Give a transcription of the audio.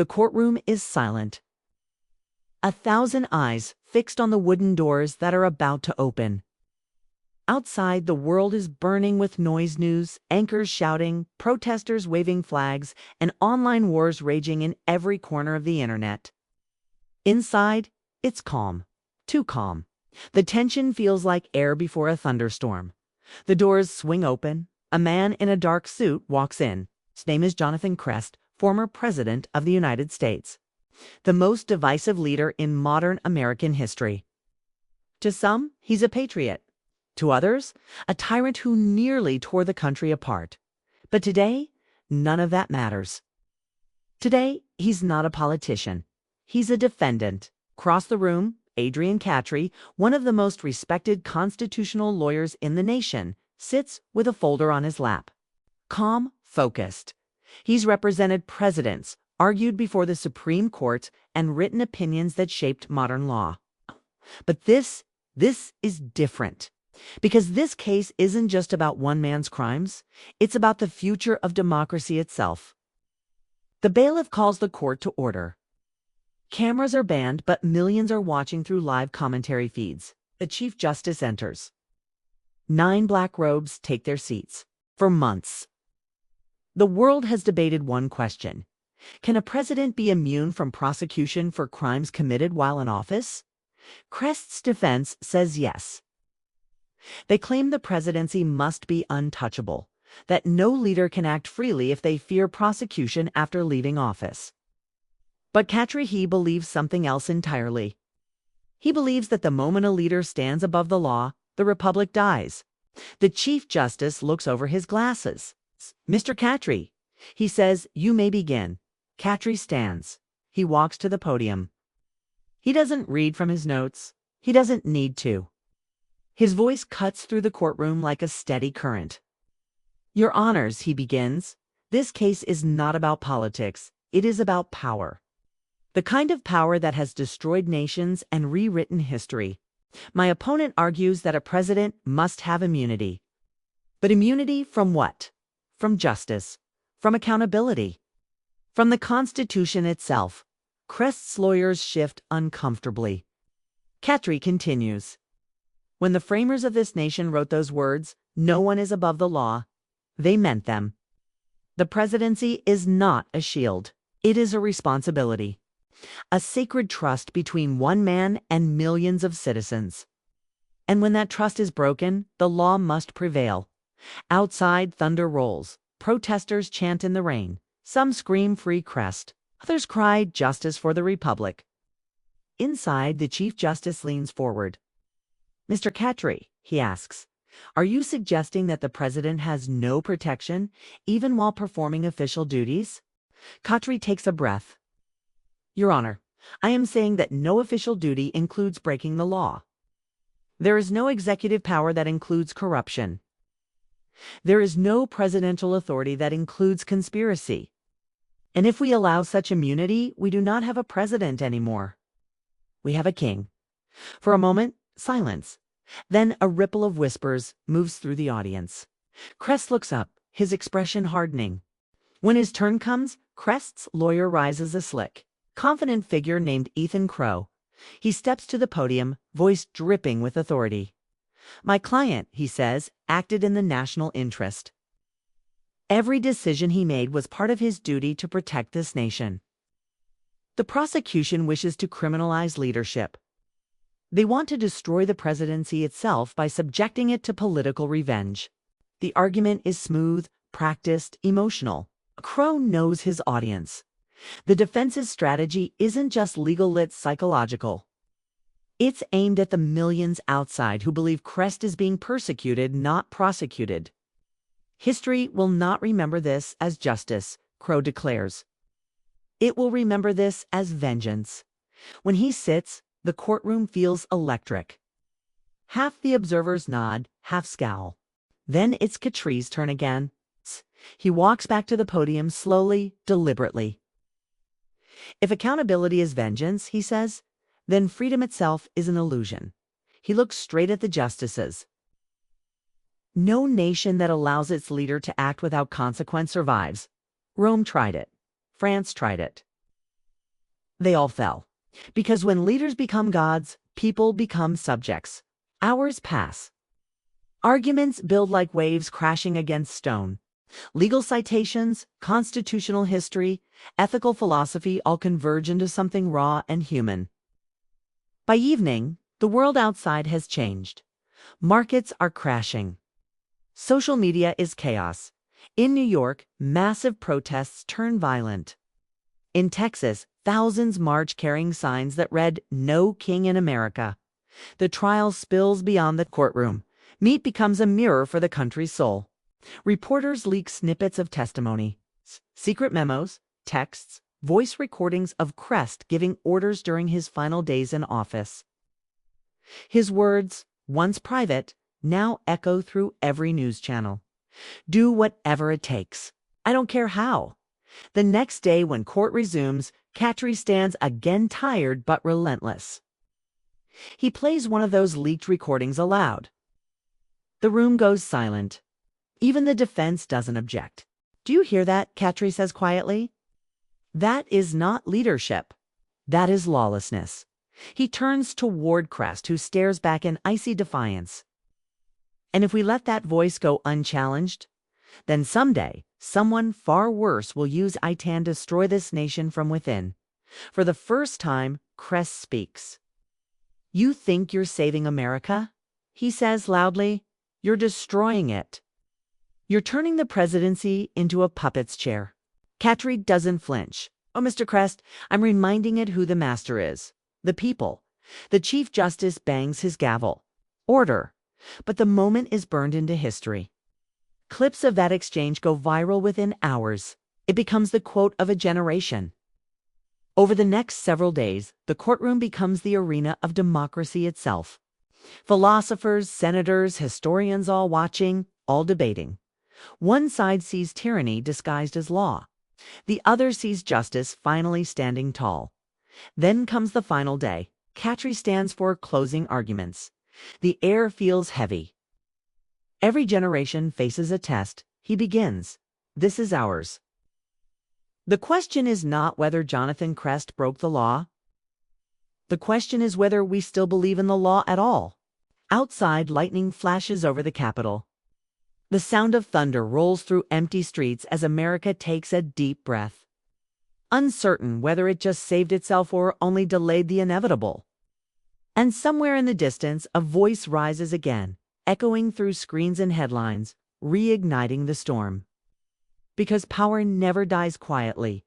The courtroom is silent. 1,000 eyes fixed on the wooden doors that are about to open. Outside, the world is burning with noise news, anchors shouting, protesters waving flags, and online wars raging in every corner of the internet. Inside, it's calm. Too calm. The tension feels like air before a thunderstorm. The doors swing open. A man in a dark suit walks in. His name is Jonathan Crest, former President of the United States. The most divisive leader in modern American history. To some, he's a patriot. To others, a tyrant who nearly tore the country apart. But today, none of that matters. Today, he's not a politician. He's a defendant. Across the room, Adrian Catry, one of the most respected constitutional lawyers in the nation, sits with a folder on his lap. Calm, focused. He's represented presidents, argued before the Supreme Court, and written opinions that shaped modern law. But this is different. Because this case isn't just about one man's crimes, it's about the future of democracy itself. The bailiff calls the court to order. Cameras are banned, but millions are watching through live commentary feeds. The Chief Justice enters. 9 black robes take their seats. For months, the world has debated one question. Can a president be immune from prosecution for crimes committed while in office? Crest's defense says yes. They claim the presidency must be untouchable, that no leader can act freely if they fear prosecution after leaving office. But Catry believes something else entirely. He believes that the moment a leader stands above the law, the republic dies. The Chief Justice looks over his glasses. "Mr. Catry," he says, "you may begin." Catry stands. He walks to the podium. He doesn't read from his notes. He doesn't need to. His voice cuts through the courtroom like a steady current. "Your Honors," he begins, "this case is not about politics. It is about power. The kind of power that has destroyed nations and rewritten history. My opponent argues that a president must have immunity. But immunity from what? From justice. From accountability. From the Constitution itself." Crest's lawyers shift uncomfortably. Catry continues. "When the framers of this nation wrote those words, 'No one is above the law,' they meant them. The presidency is not a shield. It is a responsibility. A sacred trust between one man and millions of citizens. And when that trust is broken, the law must prevail. Outside, thunder rolls. Protesters chant in the rain. Some scream 'Free Crest.' Others cry 'Justice for the Republic.' Inside, the Chief Justice leans forward. "Mr. Catry," he asks, "are you suggesting that the president has no protection, even while performing official duties?" Catry takes a breath. "Your Honor, I am saying that no official duty includes breaking the law. There is no executive power that includes corruption. There is no presidential authority that includes conspiracy. And if we allow such immunity, we do not have a president anymore. We have a king." For a moment, silence. Then a ripple of whispers moves through the audience. Crest looks up, his expression hardening. When his turn comes, Crest's lawyer rises a slick, confident figure named Ethan Crow. He steps to the podium, voice dripping with authority. "My client," he says, "acted in the national interest. Every decision he made was part of his duty to protect this nation. The prosecution wishes to criminalize leadership. They want to destroy the presidency itself by subjecting it to political revenge. The argument is smooth, practiced, emotional. Crow knows his audience. The defense's strategy isn't just legal, it's psychological. It's aimed at the millions outside who believe Crest is being persecuted, not prosecuted. History will not remember this as justice, Crow declares. It will remember this as vengeance. When he sits, the courtroom feels electric. Half the observers nod, half scowl. Then it's Catry's turn again. He walks back to the podium slowly, deliberately. "If accountability is vengeance," he says, "then freedom itself is an illusion." He looks straight at the justices. "No nation that allows its leader to act without consequence survives. Rome tried it. France tried it. They all fell. Because when leaders become gods, people become subjects. Hours pass. Arguments build like waves crashing against stone. Legal citations, constitutional history, ethical philosophy all converge into something raw and human. By evening, the world outside has changed. Markets are crashing. Social media is chaos. In New York, massive protests turn violent. In Texas, thousands march carrying signs that read, "No King in America." The trial spills beyond the courtroom. Meat becomes a mirror for the country's soul. Reporters leak snippets of testimony, secret memos, texts, voice recordings of Crest giving orders during his final days in office. His words, once private, now echo through every news channel. Do whatever it takes. I don't care how. The next day when court resumes, Katri stands again tired but relentless. He plays one of those leaked recordings aloud. The room goes silent. Even the defense doesn't object. "Do you hear that?" Katri says quietly. That is not leadership. That is lawlessness. He turns toward Crest, who stares back in icy defiance. And if we let that voice go unchallenged, then someday, someone far worse will use ITAN to destroy this nation from within. For the first time, Crest speaks. "You think you're saving America?" he says loudly. "You're destroying it. You're turning the presidency into a puppet's chair." Katri doesn't flinch. "Oh, Mr. Crest, I'm reminding it who the master is. The people." The Chief Justice bangs his gavel. Order. But the moment is burned into history. Clips of that exchange go viral within hours. It becomes the quote of a generation. Over the next several days, the courtroom becomes the arena of democracy itself. Philosophers, senators, historians all watching, all debating. One side sees tyranny disguised as law. The other sees justice finally standing tall. Then comes the final day. Katri stands for closing arguments. The air feels heavy. Every generation faces a test. He begins. This is ours. The question is not whether Jonathan Crest broke the law. The question is whether we still believe in the law at all. Outside, lightning flashes over the Capitol. The sound of thunder rolls through empty streets as America takes a deep breath, uncertain whether it just saved itself or only delayed the inevitable. And somewhere in the distance, a voice rises again, echoing through screens and headlines, reigniting the storm. Because power never dies quietly,